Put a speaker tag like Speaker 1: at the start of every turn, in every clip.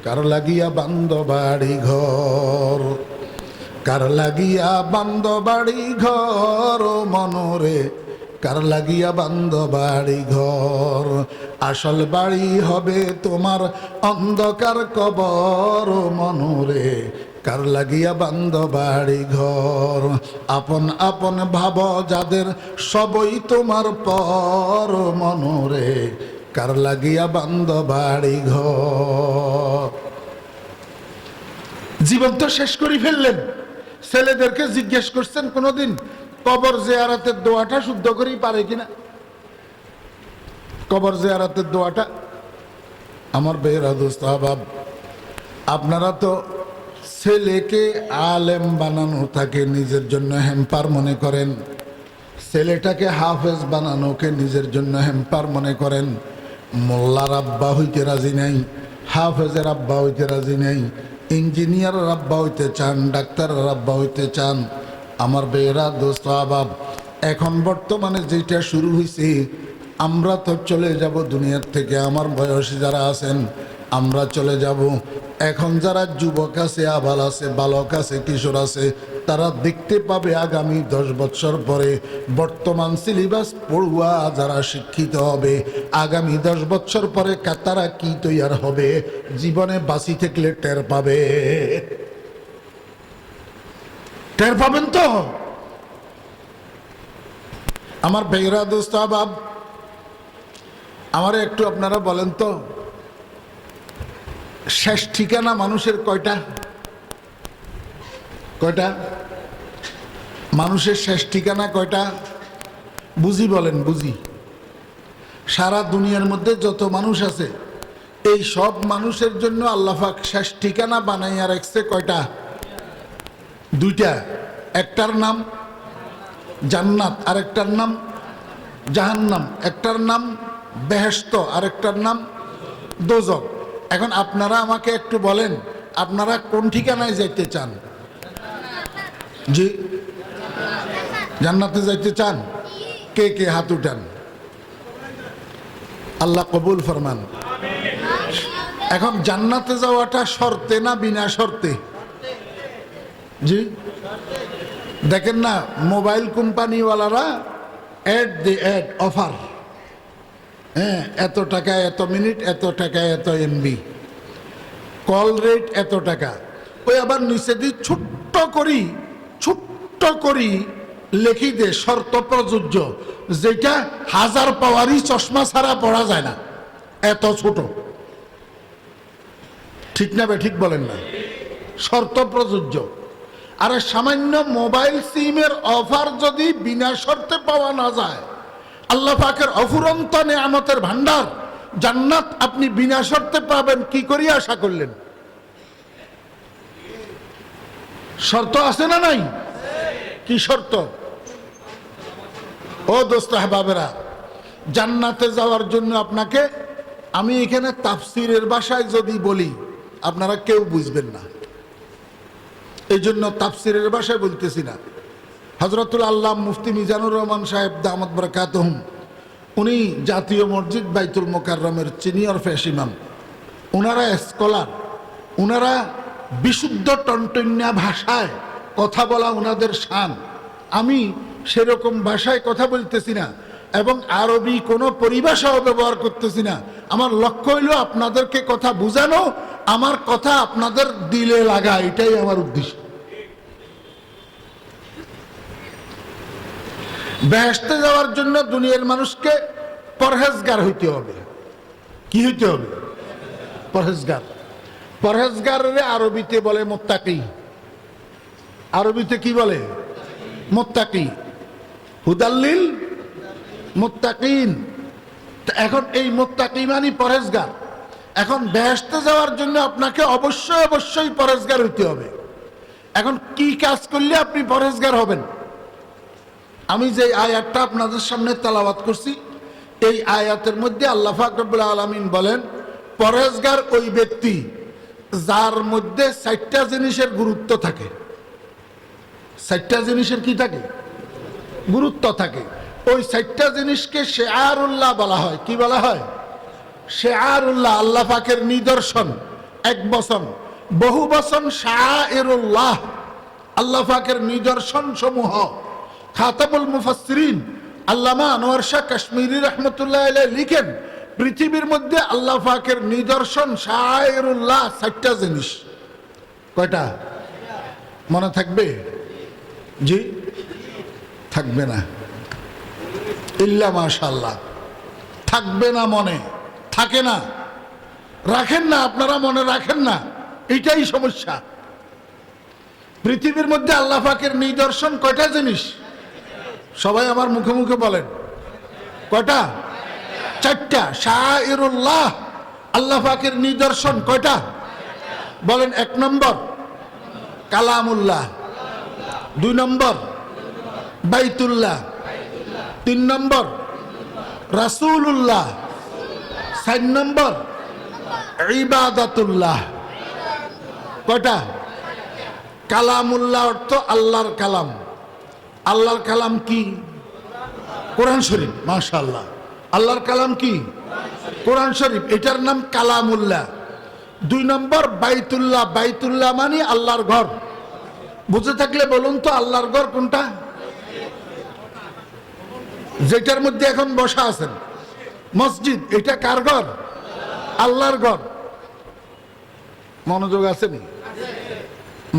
Speaker 1: কার লাগিয়া বান্দ বাড়ি ঘর, কার লাগিয়া বান্দ বাড়ি ঘর ও মনরে, কার লাগিয়া বান্দ বাড়ি ঘর। আসল বাড়ি হবে তোমার অন্ধকার কবর ও মনরে, কার লাগিয়া বান্দ বাড়ি ঘর। আপন আপন ভাব যাদের সবই তোমার পর ও মনরে, কার লাগিয়া বান্দ বাড়ি ঘর। জীবন তো শেষ করে ফেললেন, ছেলেদেরকে জিজ্ঞেস করছেন কোনোদিন কবর জিয়ারতের দোয়াটা শুদ্ধ করেই পারে কিনা? কবর জিয়ারতের দোয়াটা। আমার বেহরা দোস্ত আহবাব, আপনারা তো ছেলেকে আলেম বানানো তাকে নিজের জন্য হ্যাম্পার মনে করেন, ছেলেটাকে হাফেজ বানানোকে নিজের জন্য হ্যাম্পার মনে করেন। মোল্লার আব্বা হইতে রাজি নাই, হাফেজের আব্বা হইতে রাজি নাই, ইঞ্জিনিয়ারের আব্বা হইতে চান, ডাক্তারের আব্বা হইতে চান। আমার বেহরা দোস্ত আহবাব, এখন বর্তমানে যেটা শুরু হয়েছে, আমরা তো চলে যাব দুনিয়ার থেকে। আমার বয়সী যারা আছেন আমরা চলে যাব। এখন যারা যুবক আছে, আবাল আছে, বালক আছে, কিশোর আছে, তারা দেখতে পাবে আগামী 10 বছর পরে বর্তমান সিলেবাস পড়ুয়া যারা শিক্ষিত হবে, আগামী 10 বছর পরে তারা কি তৈয়ার হবে, জীবনে বাঁচি থাকলে টের পাবে। টের পাবেন তো। আমার বেহরা দোস্ত আহবাব, আমারে একটু আপনারা বলেন তো, শেষ ঠিকানা মানুষের কয়টা? কয়টা মানুষের শেষ ঠিকানা কয়টা? বুঝি বলেন, বুঝি। সারা দুনিয়ার মধ্যে যত মানুষ আছে, এই সব মানুষের জন্য আল্লাহ পাক শেষ ঠিকানা বানাইয়া রাখছে কয়টা? দুইটা। একটার নাম জান্নাত, আরেকটার নাম জাহান্নাম। একটার নাম বেহেশত, আরেকটার নাম দোজখ। এখন আপনারা আমাকে একটু বলেন, আপনারা কোন ঠিকানায় যাইতে চান? জি, জান্নাতে যাইতে চান? কে কে হাত উঠান, আল্লাহ কবুল ফরমান। এখন জান্নাতে যাওয়াটা শর্তে না বিনা শর্তে? জি, দেখেন না মোবাইল কোম্পানিওয়ালারা অ্যাড দি অ্যাড অফার, হ্যাঁ, এত টাকা এত মিনিট, এত টাকা এত এমবি, কল রেট এত টাকা। ওই আবার নিচে দিয়ে ছোট্ট করি লেখি দে শর্ত প্রযোজ্য, যেটা 1000 পাওয়ারই চশমা ছাড়া পড়া যায় না, এত ছোট। ঠিক না বে ঠিক বলেন না? শর্ত প্রযোজ্য। আরে সামান্য মোবাইল সিমের অফার যদি বিনা শর্তে পাওয়া না যায়, আল্লাহ পাকের অফুরন্ত নেয়ামতের ভান্ডার জান্নাত আপনি বিনা শর্তে পাবেন, কি করি আশা করলেন? শর্ত আছে না নাই? কি শর্ত? ও দোস্ত আহবাবেরা, জান্নাতে যাওয়ার জন্য আপনাকে আমি এখানে তাফসিরের ভাষায় যদি বলি আপনারা কেউ বুঝবেন না, এই জন্য তাফসিরের ভাষায় বলতেছি না। হযরতুল আল্লাহ মুফতি মিজানুর রহমান সাহেব দামাত বারাকাতুহুম, উনি জাতীয় মসজিদ বাইতুল মোকাররমের সিনিয়র ফেস ইমাম, ওনারা স্কলার, ওনারা বিশুদ্ধ টনটন্যা ভাষায় কথা বলা ওনাদের শান। আমি সেরকম ভাষায় কথা বলতেছি না এবং আরবি কোনো পরিভাষাও ব্যবহার করতেছি না। আমার লক্ষ্য হইল আপনাদেরকে কথা বুঝানো, আমার কথা আপনাদের দিলে লাগা, এটাই আমার উদ্দেশ্য। বেহেশতে যাওয়ার জন্য দুনিয়ার মানুষকে পরহেজগার হইতে হবে। কি হইতে হবে? পরহেজগার। পরহেজগারের আরবিতে বলে মুত্তাকি। আরবিতে কি বলে? মুত্তাকি। হুদাল্লিল মুত্তাকিন। এখন এই মুত্তাকি মানে পরহেজগার। এখন বেহেশতে যাওয়ার জন্য আপনাকে অবশ্যই পরহেজগার হইতে হবে। এখন কি কাজ করলে আপনি পরহেজগার হবেন? আমি যে আয়াতটা আপনাদের সামনে তেলাওয়াত করছি, এই আয়াতের মধ্যে আল্লাহ পাক রব্বুল আলামিন বলেন, পরহেজগার ওই ব্যক্তি যার মধ্যে 4টা জিনিসের গুরুত্ব থাকে। 4টা জিনিসের কি থাকে? গুরুত্ব থাকে। ওই 4টা জিনিসকে শেআরুল্লাহ বলা হয়। কি বলা হয়? শেআরুল্লাহ, আল্লাহ পাকের নিদর্শন। এক বচন, বহু বচন শাআইরুল্লাহ, আল্লাহ পাকের নিদর্শন সমূহ। খাতাবুল মুফাসসিরিন আল্লামা আনোয়ার শাহ কাশ্মীরি রহমতুল্লাহ আলাইহি লিখেন, পৃথিবীর মধ্যে আল্লাহ পাকের নিদর্শন শাআইরুল্লাহ 4টা জিনিস। কয়টা মনে থাকবে? জি, থাকবে না। ইল্লা মাশাআল্লাহ, থাকবে না, মনে থাকে না, রাখেন না, আপনারা মনে রাখেন না, এটাই সমস্যা। পৃথিবীর মধ্যে আল্লাহ পাকের নিদর্শন কয়টা জিনিস? সবাই আমার মুখে মুখে বলেন, কয়টা? 4টা। শাআইরুল্লাহ, আল্লাহ পাকের নিদর্শন কয়টা বলেন? 1 নম্বর কালামুল্লাহ, 2 নম্বর বাইতুল্লাহ, 3 নম্বর রাসূলুল্লাহ, 4 নম্বর ইবাদাতুল্লাহ। কয়টা? কালামুল্লাহ অর্থ আল্লাহর কালাম। আল্লাহর কালাম কি? কোরআন শরীফ। মাশাআল্লাহ, আল্লাহর কালাম কি? কোরআন শরীফ, এটার নাম কালামুল্লাহ। 2 নম্বর বাইতুল্লাহ, বাইতুল্লাহ মানে আল্লাহর ঘর। বুঝে থাকলে বলুন তো আল্লাহর ঘর কোনটা? যেটার মধ্যে এখন বসা আছেন, মসজিদ, এটা কার ঘর? আল্লাহর ঘর। মনোযোগ আছে নি?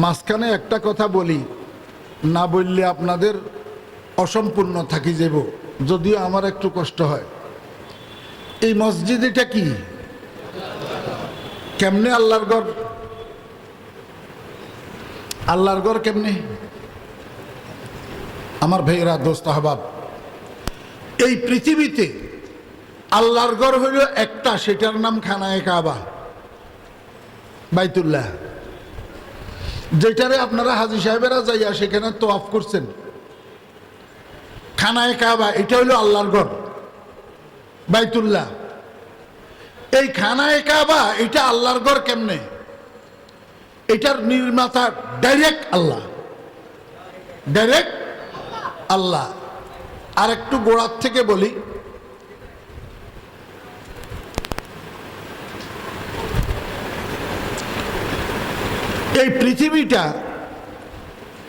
Speaker 1: মাঝখানে একটা কথা বলি, না বললে আপনাদের অসম্পূর্ণ থাকি যাব, যদিও আমার একটু কষ্ট হয়। এই মসজিদ এটা কি? কেমনে আল্লাহর ঘর? আল্লাহর ঘর কেমনে? আমার ভাইরা, দোস্ত, আহবাব, এই পৃথিবীতে আল্লাহর ঘর হইল একটা, সেটার নাম খানায়ে কাবা, বাইতুল্লাহ। যেটারে আপনারা হাজী সাহেবেরা যাইয়া সেখানে তোয়াফ করছেন, খানায়ে কাবা, এটা হইল আল্লাহর ঘর, বাইতুল্লাহ। এই খানায়ে কাবা এটা আল্লাহর ঘর কেমনে? এটার নির্মাতা ডাইরেক্ট আল্লাহ, ডাইরেক্ট আল্লাহ। আর একটু গোড়ার থেকে বলি, এই পৃথিবীটা,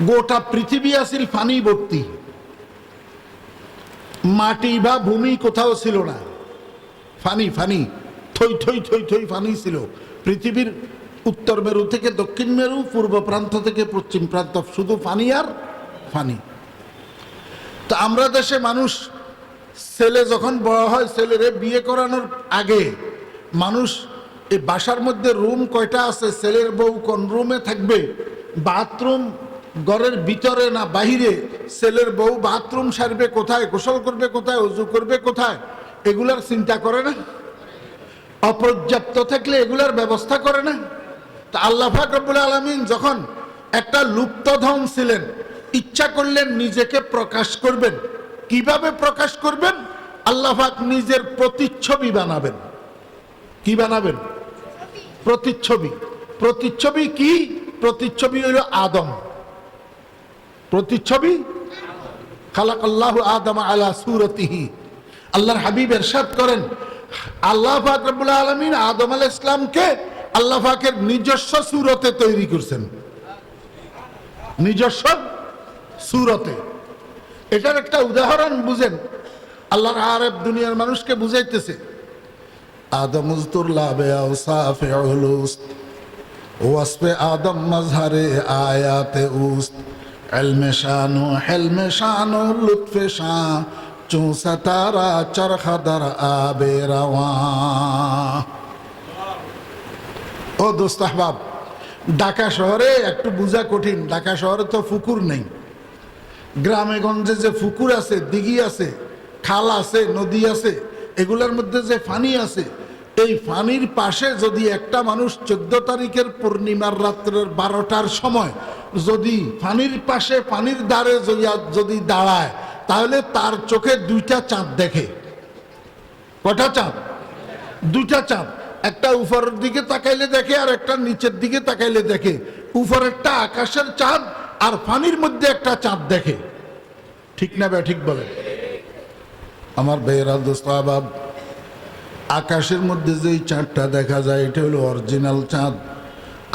Speaker 1: গোটা পৃথিবী আছিল পানি ভর্তি, মাটি বা ভূমি কোথাও ছিল না, ফানি ফানি, থই থই থই থই ফানি ছিল। পৃথিবীর উত্তর মেরু থেকে দক্ষিণ মেরু, পূর্ব প্রান্ত থেকে পশ্চিম প্রান্ত, শুধু ফানি আর ফানি। তো আমরা দেশে মানুষ, ছেলে যখন বড় হয়, ছেলেরে বিয়ে করানোর আগে মানুষ এই বাসার মধ্যে রুম কয়টা আছে, ছেলের বউ কোন রুমে থাকবে, বাথরুম ঘরের ভিতরে না বাহিরে, ছেলের বউ বাথরুম সারবে কোথায়, গোসল করবে কোথায়, ওযু করবে কোথায়, এগুলার চিন্তা করে না? অপর্যাপ্ত থাকলে এগুলার ব্যবস্থা করে না? তা আল্লাহ পাক রব্বুল আলামিন যখন একটা লুপ্তধন ছিলেন, ইচ্ছা করলেন নিজেকে প্রকাশ করবেন। কিভাবে প্রকাশ করবেন? আল্লাহ পাক নিজের প্রতিচ্ছবি বানাবেন। কি বানাবেন? প্রতিচ্ছবি। প্রতিচ্ছবি কি? প্রতিচ্ছবি হইল আদম। প্রতিচ্ছবি, খালাকাল্লাহু আদম আলা সূরাতিহি। আল্লাহর হাবিব ইরশাদ করেন, আল্লাহ পাক রব্বুল আলামিন আদম আলাইহিস সালামকে আল্লাহ পাকের নিজস্ব সূরতে তৈরি করছেন, নিজস্ব সূরতে। এটার একটা উদাহরণ বুঝেন, আল্লাহর আরব দুনিয়ার মানুষকে বুঝাইতেছে। আদম উজতুর লাবে আওসাফে উলুস্ত, ওয়াসফে আদম মজহারে আয়াতে উস্ত, ইলমে শানু হিলমে শানু লুৎফে শাহ, চু সতারা চরখা দর আবে রওয়া। ও দোস্ত আহবাব, ঢাকা শহরে একটু বোঝা কঠিন। ঢাকা শহরে তো পুকুর নেই। গ্রামে গঞ্জে যে পুকুর আছে, দিঘি আছে, খাল আছে, নদী আছে, এগুলোর মধ্যে যে পানি আছে, এই পানির পাশে যদি একটা মানুষ 14 তারিখের পূর্ণিমার রাত্রের 12টার সময় যদি পানির পাশে, পানির ধারে যদি দাঁড়ায়, তাহলে তার চোখে 2টা চাঁদ দেখে। কটা চাঁদ? 2টা চাঁদ। একটা উপরের দিকে তাকাইলে দেখে, আর একটা নিচের দিকে তাকাইলে দেখে। উপরেরটা আকাশের চাঁদ, আর পানির মধ্যে একটা চাঁদ দেখে। ঠিক না বে ঠিক বলে? আমার ভাইয়েরা, দোস্ত আহবাব, আকাশের মধ্যে যেই চাঁদটা দেখা যায়, এটা হলো অরিজিনাল চাঁদ।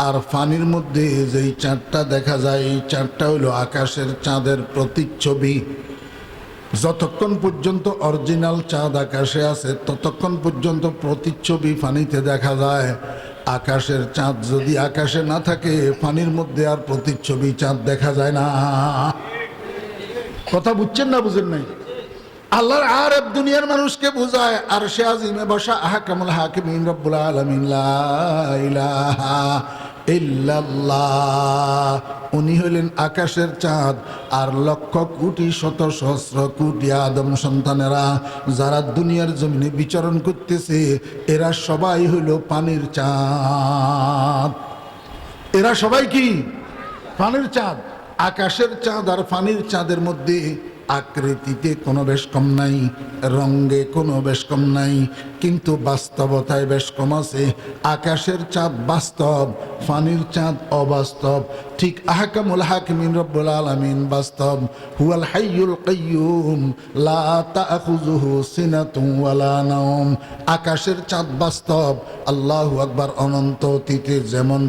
Speaker 1: আর পানির মধ্যে যেই চাঁদটা দেখা যায় এই চাঁদটা হলো আকাশের চাঁদের প্রতিচ্ছবি। যতক্ষণ পর্যন্ত অরিজিনাল চাঁদ আকাশে আছে ততক্ষণ পর্যন্ত প্রতিচ্ছবি পানিতে দেখা যায়। আকাশের চাঁদ যদি আকাশে না থাকে পানির মধ্যে আর প্রতিচ্ছবি চাঁদ দেখা যায় না। কথা বুঝছেন না বুঝেন নাই? আল্লাহর আরেফ দুনিয়ার মানুষকে বুঝায় আর সে আজিমে বসা আহকামুল হাকিমিন রব্বুল আলামিন লা ইলাহা ইল্লাল্লাহ। উনি হলেন আকাশের চাঁদ। আর লক্ষ কোটি শত সহস্র কোটি আদম সন্তানেরা যারা দুনিয়ার জমিনে বিচরণ করতেছে এরা সবাই হইল পানির চাঁদ। এরা সবাই কি? পানির চাঁদ। আকাশের চাঁদ আর পানির চাঁদের মধ্যে আকৃতিতে কোনো বেশ কম নাই, রঙে কোনো বেশ কম নাই, কিন্তু বাস্তবতায় বেশ কম আছে। আকাশের চাঁদ বাস্তব, পানির চাঁদ অবাস্তব। ঠিক আহকামুল হাকিমিন রব্বুল আলামিন বাস্তব। হুয়াল হাইয়ুল কাইয়্যুম লা তাখুযুহু সিনাতুন ওয়ালা নাওম। আকাশের চাঁদ বাস্তব। আল্লাহু আকবার। অনন্ত অতীতে যেমন